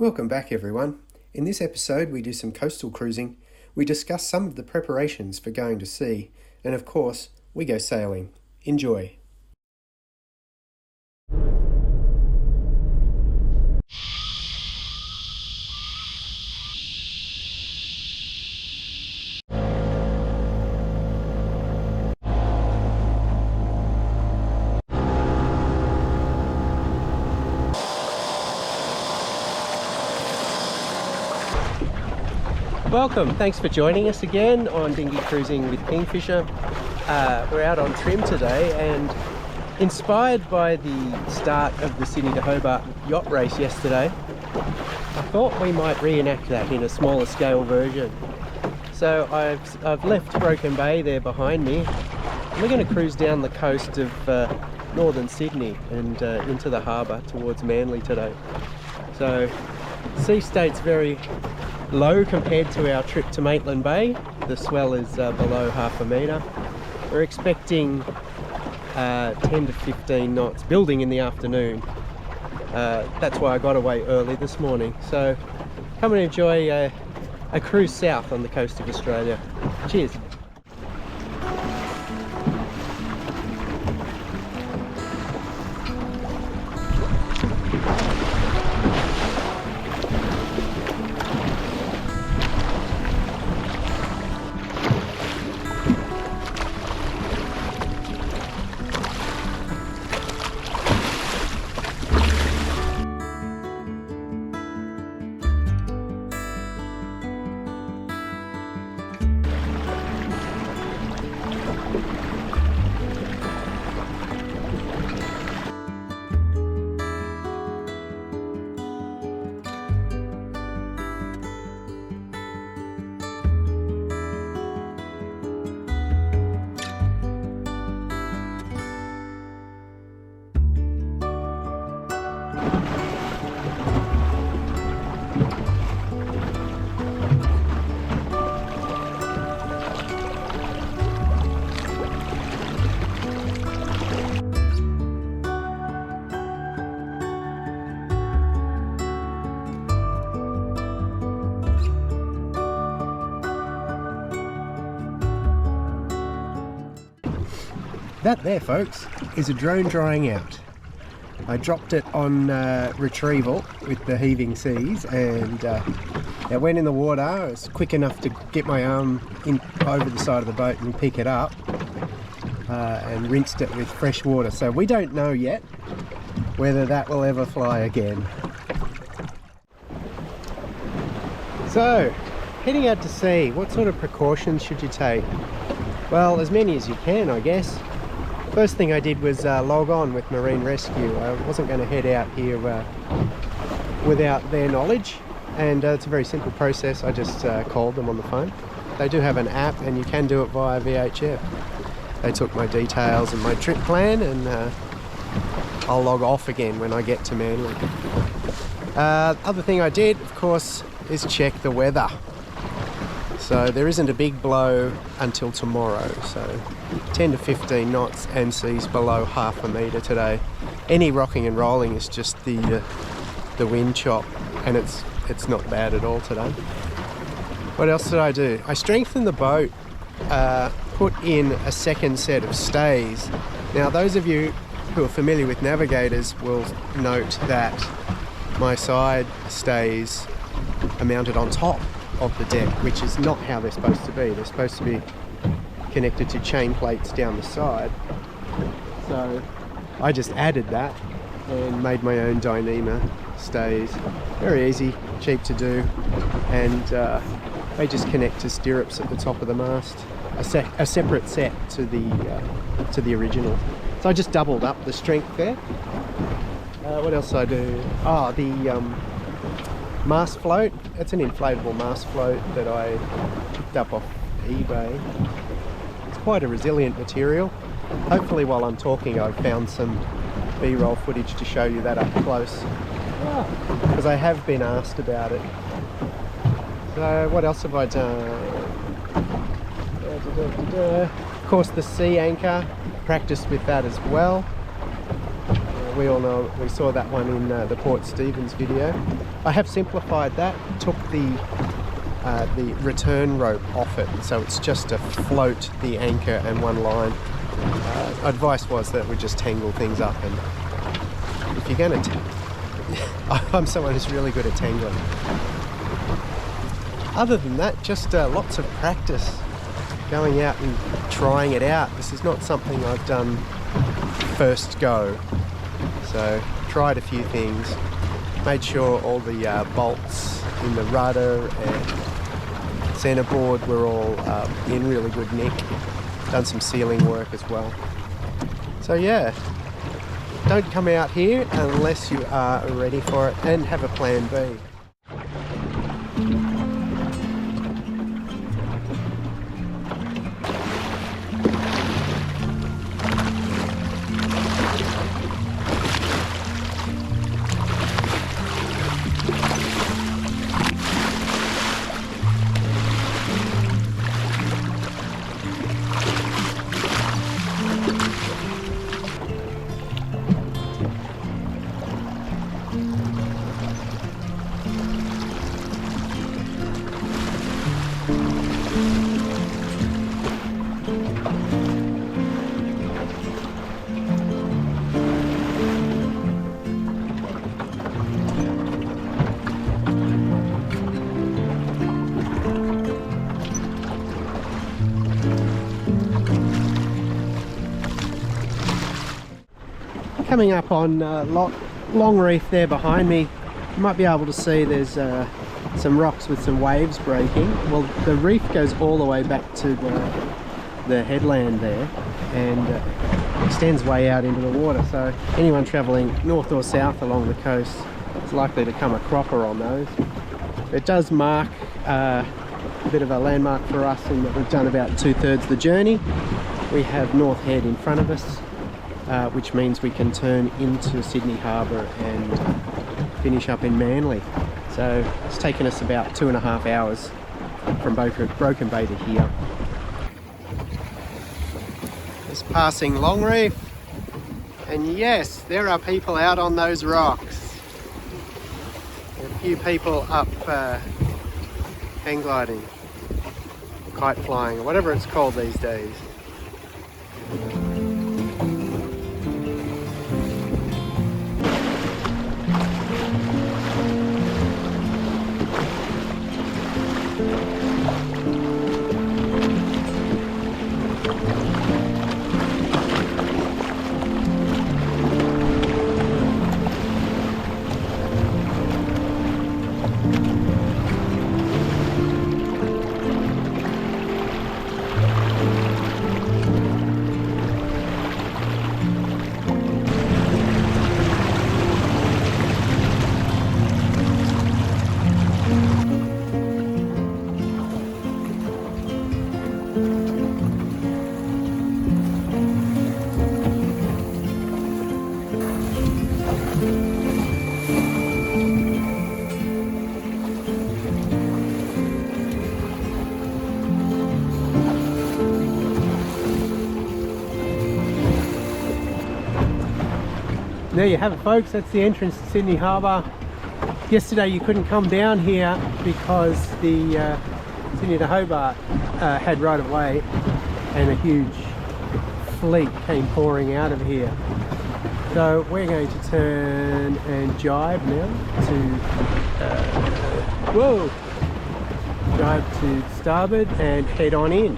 Welcome back everyone. In this episode we do some coastal cruising, we discuss some of the preparations for going to sea, and of course, we go sailing. Enjoy. Welcome, thanks for joining us again on Dinghy Cruising with Kingfisher. We're out on trim today, and inspired by the start of the Sydney to Hobart yacht race yesterday, I thought we might reenact that in a smaller scale version. So I've left Broken Bay there behind me. We're going to cruise down the coast of northern Sydney and into the harbour towards Manly today. So sea state's very low compared to our trip to Maitland Bay. The swell is below half a metre. We're expecting 10 to 15 knots, building in the afternoon. That's why I got away early this morning. So come and enjoy a cruise south on the coast of Australia. Cheers. That there, folks, is a drone drying out. I dropped it on retrieval with the heaving seas, and it went in the water. It was quick enough to get my arm in over the side of the boat and pick it up, and rinsed it with fresh water. So we don't know yet whether that will ever fly again. So, heading out to sea, what sort of precautions should you take? Well, as many as you can, I guess. First thing I did was log on with Marine Rescue. I wasn't going to head out here without their knowledge, and it's a very simple process. I just called them on the phone. They do have an app, and you can do it via VHF. They took my details and my trip plan, and I'll log off again when I get to Manly. Other thing I did, of course, is check the weather. So there isn't a big blow until tomorrow, so 10 to 15 knots and seas below half a metre today. Any rocking and rolling is just the wind chop, and it's not bad at all today. What else did I do? I strengthened the boat, put in a second set of stays. Now those of you who are familiar with navigators will note that my side stays are mounted on top of the deck, which is not how they're supposed to be. They're supposed to be connected to chain plates down the side. So I just added that and made my own Dyneema stays. Very easy, cheap to do, and they just connect to stirrups at the top of the mast. A separate set to the original. So I just doubled up the strength there. What else did I do? Oh, the mast float. It's an inflatable mast float that I picked up off eBay. It's quite a resilient material. Hopefully while I'm talking I've found some B-roll footage to show you that up close, because I have been asked about it. So what else have I done? Of course the sea anchor, practiced with that as well. We all know, we saw that one in the Port Stephens video. I have simplified that, took the return rope off it, so it's just to float the anchor and one line. Advice was that it would just tangle things up, and if you're going to I'm someone who's really good at tangling. Other than that, just lots of practice, going out and trying it out. This is not something I've done first go, so tried a few things, made sure all the bolts in the rudder and centerboard were all in really good nick, done some sealing work as well. So yeah, don't come out here unless you are ready for it and have a plan B. Coming up on Long Reef there behind me, you might be able to see there's some rocks with some waves breaking. Well, the reef goes all the way back to the headland there and extends way out into the water, so anyone travelling north or south along the coast is likely to come a cropper on those. It does mark a bit of a landmark for us in that we've done about 2/3 the journey. We have North Head in front of us, which means we can turn into Sydney Harbour and finish up in Manly. So it's taken us about 2.5 hours from Broken Bay to here. Just passing Long Reef, and yes, there are people out on those rocks. There are a few people up hang gliding, kite flying, or whatever it's called these days. There you have it, folks. That's the entrance to Sydney Harbour. Yesterday you couldn't come down here because the Sydney to Hobart had right of way, and a huge fleet came pouring out of here. So we're going to turn and jibe now to jibe to starboard and head on in.